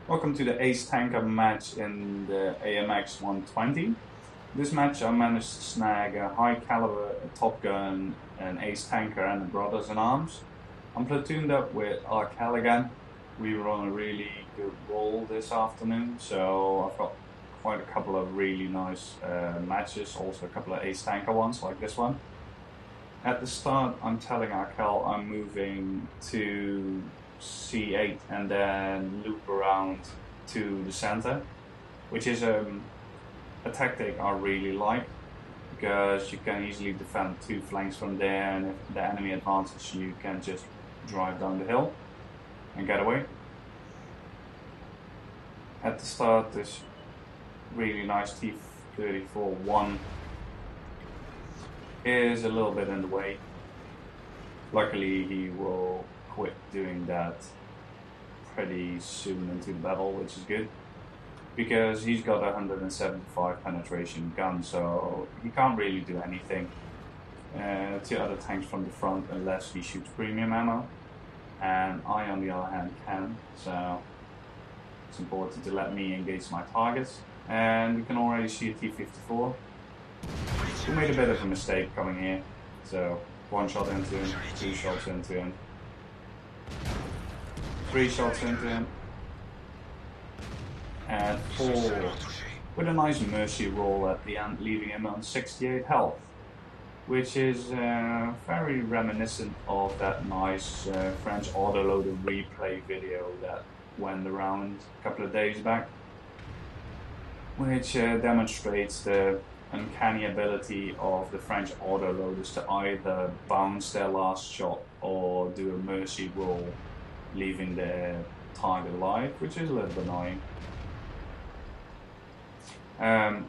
Welcome to the Ace Tanker match in the AMX 120. This match I managed to snag a high caliber, a Top Gun, an Ace Tanker and a Brothers in Arms. I'm platooned up with Arkel again. We were on a really good roll this afternoon, so I've got quite a couple of really nice matches, also a couple of Ace Tanker ones like this one. At the start I'm telling Arkel I'm moving to C8 and then loop around to the center, which is a tactic I really like because you can easily defend two flanks from there, and if the enemy advances you can just drive down the hill and get away. At the start this really nice T-34-1 is a little bit in the way. Luckily he will quit doing that pretty soon into the battle, which is good because he's got a 175 penetration gun, so he can't really do anything to other tanks from the front unless he shoots premium ammo, and I on the other hand can, so it's important to let me engage my targets. And we can already see a T-54 who made a bit of a mistake coming here, so one shot into him, two shots into him, three shots into him, and four with a nice mercy roll at the end, leaving him on 68 health, which is very reminiscent of that nice French autoloader replay video that went around a couple of days back, which demonstrates the uncanny ability of the French autoloaders to either bounce their last shot or do a mercy roll, leaving their target alive, which is a little bit annoying.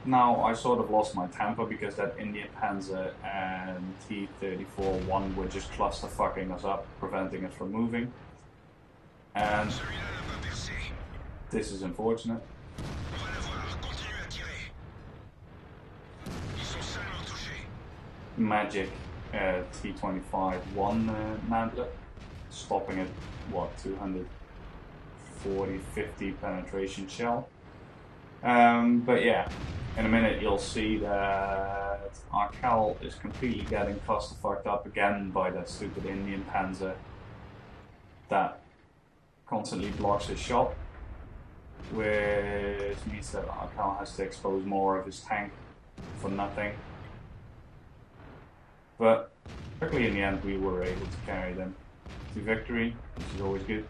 Now I sort of lost my temper because that Indian Panzer and T-34-1 were just cluster fucking us up, preventing us from moving, and this is unfortunate. Magic T-25-1 Mantlet, stopping at what, 240-50 penetration shell. But yeah, in a minute you'll see that Arkel is completely getting cluster fucked up again by that stupid Indian Panzer that constantly blocks his shot, which means that Arkel has to expose more of his tank for nothing. But luckily in the end we were able to carry them to victory, which is always good.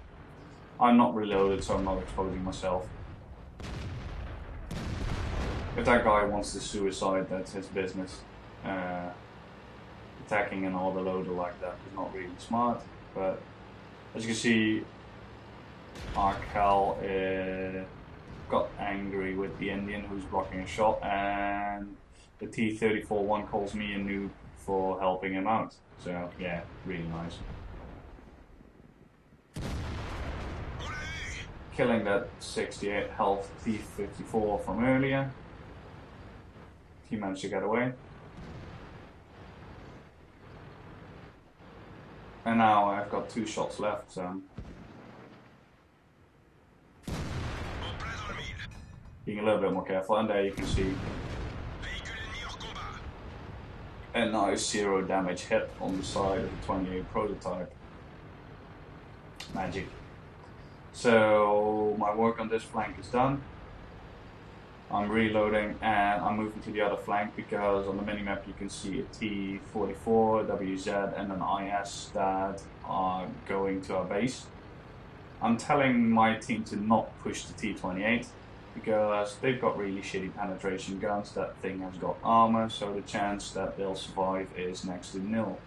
I'm not reloaded, so I'm not exposing myself. If that guy wants to suicide, that's his business. Attacking an autoloader like that is not really smart, but as you can see, Arkel got angry with the Indian who's blocking a shot, and the T-34-1 calls me a noob for helping him out. So yeah, really nice. Killing that 68 health T-54 from earlier. He managed to get away. And now I've got two shots left, so being a little bit more careful. And there you can see a nice 0 damage hit on the side of the 28 prototype. Magic. So my work on this flank is done. I'm reloading and I'm moving to the other flank because on the minimap you can see a T-44, WZ and an IS that are going to our base. I'm telling my team to not push the T-28 because they've got really shitty penetration guns. That thing has got armor, so the chance that they'll survive is next to nil.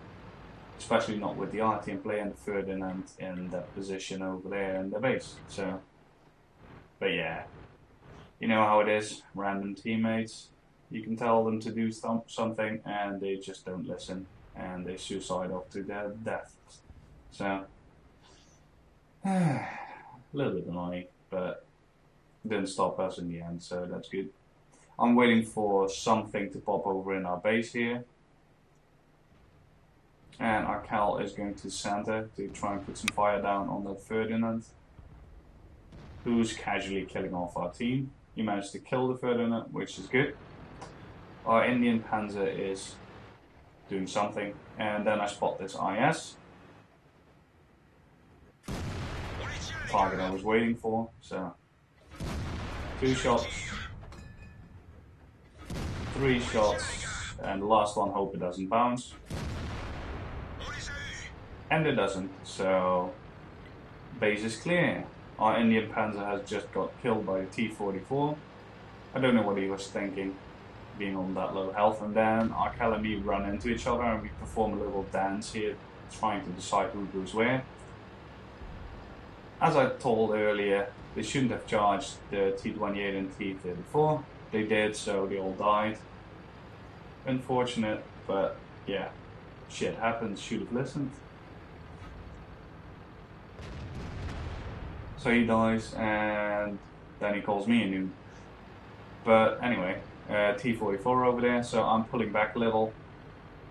Especially not with the RT in play and the Ferdinand in that position over there in the base. So, but yeah, you know how it is, random teammates. You can tell them to do something and they just don't listen and they suicide off to their death. So, a little bit annoying, but didn't stop us in the end, so that's good. I'm waiting for something to pop over in our base here. And our Cal is going to center to try and put some fire down on the Ferdinand, who's casually killing off our team. He managed to kill the Ferdinand, which is good. Our Indian Panzer is doing something, and then I spot this IS. Target I was waiting for, so 2 shots, 3 shots, and the last one, hope it doesn't bounce. And it doesn't, so base is clear. Our Indian Panzer has just got killed by a T-44. I don't know what he was thinking, being on that low health. And then our Cal and me run into each other and we perform a little dance here, trying to decide who goes where. As I told earlier, they shouldn't have charged the T-28 and T-34. They did, so they all died. Unfortunate, but yeah, shit happens, should have listened. So he dies, and then he calls me a noob. But anyway, T-44 over there, so I'm pulling back a little.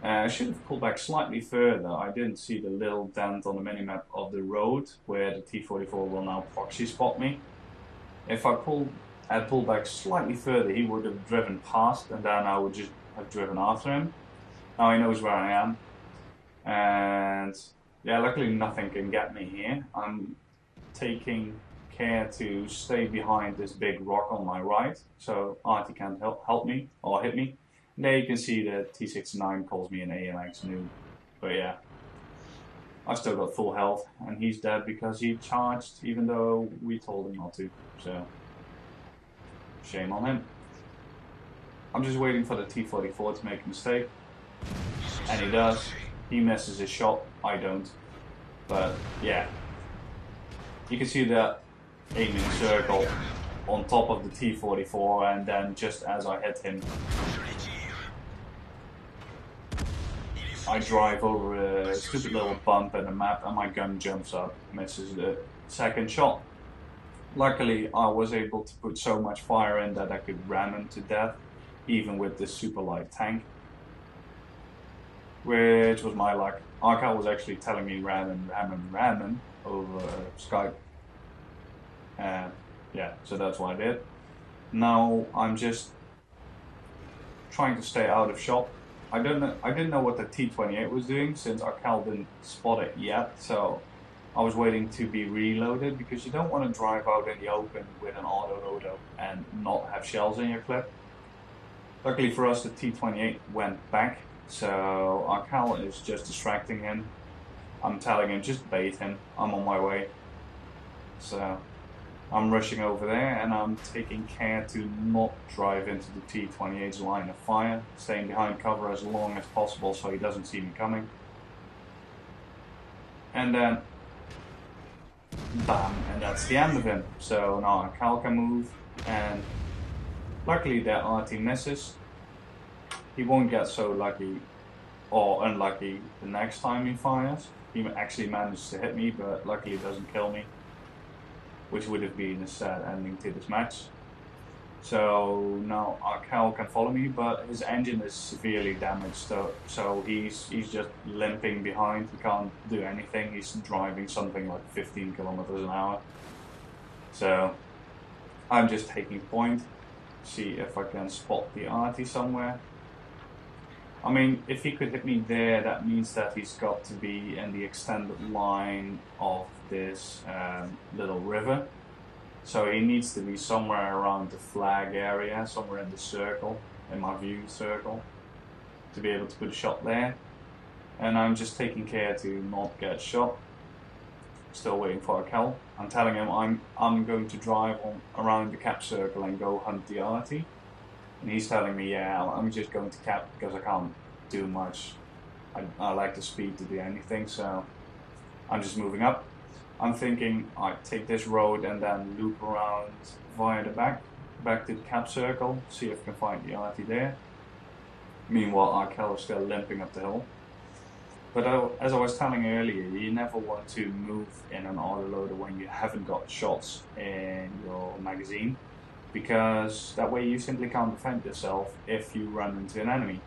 I should have pulled back slightly further. I didn't see the little dent on the minimap of the road where the T-44 will now proxy spot me. If I had pulled back slightly further, he would have driven past, and then I would just have driven after him. Now he knows where I am, and yeah, luckily nothing can get me here. I'm taking care to stay behind this big rock on my right, so Artie can't help me or hit me. And there you can see that T69 calls me an AMX noob. But yeah, I've still got full health, and he's dead because he charged even though we told him not to. So shame on him. I'm just waiting for the T-44 to make a mistake, and he does. He misses his shot, I don't. But yeah, you can see that aiming circle on top of the T-44, and then just as I hit him, I drive over a stupid little bump in the map and my gun jumps up, misses the second shot. Luckily, I was able to put so much fire in that I could ram him to death, even with this super light tank, which was my luck. Arcal was actually telling me ram him over Skype. Yeah, so that's what I did. Now I'm just trying to stay out of shot. I didn't know what the T-28 was doing since Arcal didn't spot it yet, so I was waiting to be reloaded because you don't want to drive out in the open with an auto-loader and not have shells in your clip. Luckily for us, the T-28 went back, so Arcal is just distracting him. I'm telling him, just bait him, I'm on my way. So I'm rushing over there and I'm taking care to not drive into the T-28's line of fire, staying behind cover as long as possible so he doesn't see me coming. And then, bam, and that's the end of him. So now Cal can move, and luckily that RT misses. He won't get so lucky or unlucky the next time he fires. He actually managed to hit me, but luckily it doesn't kill me, which would have been a sad ending to this match. So now our Cal can follow me, but his engine is severely damaged, so he's just limping behind. He can't do anything. He's driving something like 15 kilometers an hour. So I'm just taking point, see if I can spot the arty somewhere. I mean, if he could hit me there, that means that he's got to be in the extended line of this little river. So he needs to be somewhere around the flag area, somewhere in the circle, in my view circle, to be able to put a shot there. And I'm just taking care to not get shot. Still waiting for a Cal. I'm telling him I'm going to drive around the cap circle and go hunt the arty. And he's telling me, yeah, I'm just going to cap because I can't do much. I like the speed to do anything, so I'm just moving up. I'm thinking I take this road and then loop around via the back to the cap circle, see if I can find the arty there. Meanwhile, Arkel is still limping up the hill. But as I was telling earlier, you never want to move in an autoloader when you haven't got shots in your magazine, because that way you simply can't defend yourself if you run into an enemy.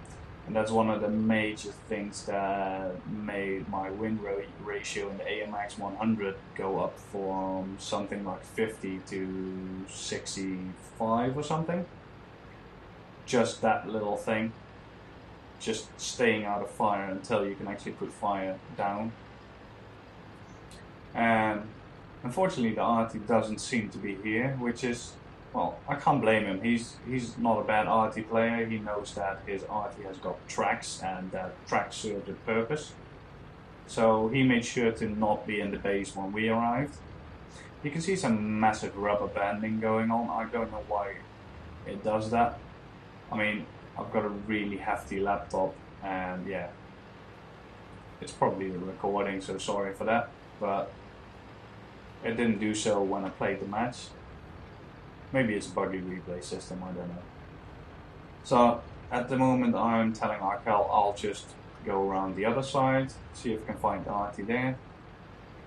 And that's one of the major things that made my win ratio in the AMX 100 go up from something like 50 to 65 or something. Just that little thing. Just staying out of fire until you can actually put fire down. And unfortunately the arty doesn't seem to be here, which is, well, I can't blame him. He's not a bad arty player. He knows that his arty has got tracks and that tracks serve a purpose. So he made sure to not be in the base when we arrived. You can see some massive rubber banding going on. I don't know why it does that. I mean, I've got a really hefty laptop and yeah, it's probably the recording, so sorry for that, but it didn't do so when I played the match. Maybe it's a buggy replay system, I don't know. So at the moment I'm telling Arkel I'll just go around the other side, see if I can find the arty there.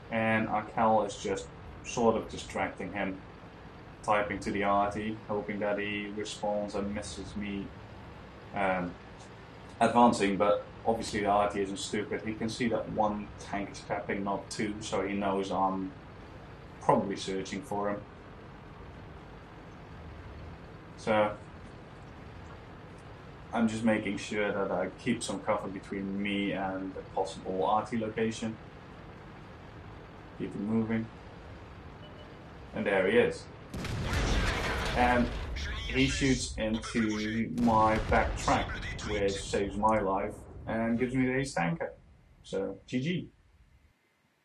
And Arkel is just sort of distracting him, typing to the arty, hoping that he responds and misses me advancing, but obviously the arty isn't stupid. He can see that one tank is capping, not two, so he knows I'm probably searching for him. So I'm just making sure that I keep some cover between me and the possible arty location. Keep it moving. And there he is. And he shoots into my back track, which saves my life and gives me the ace tanker. So GG.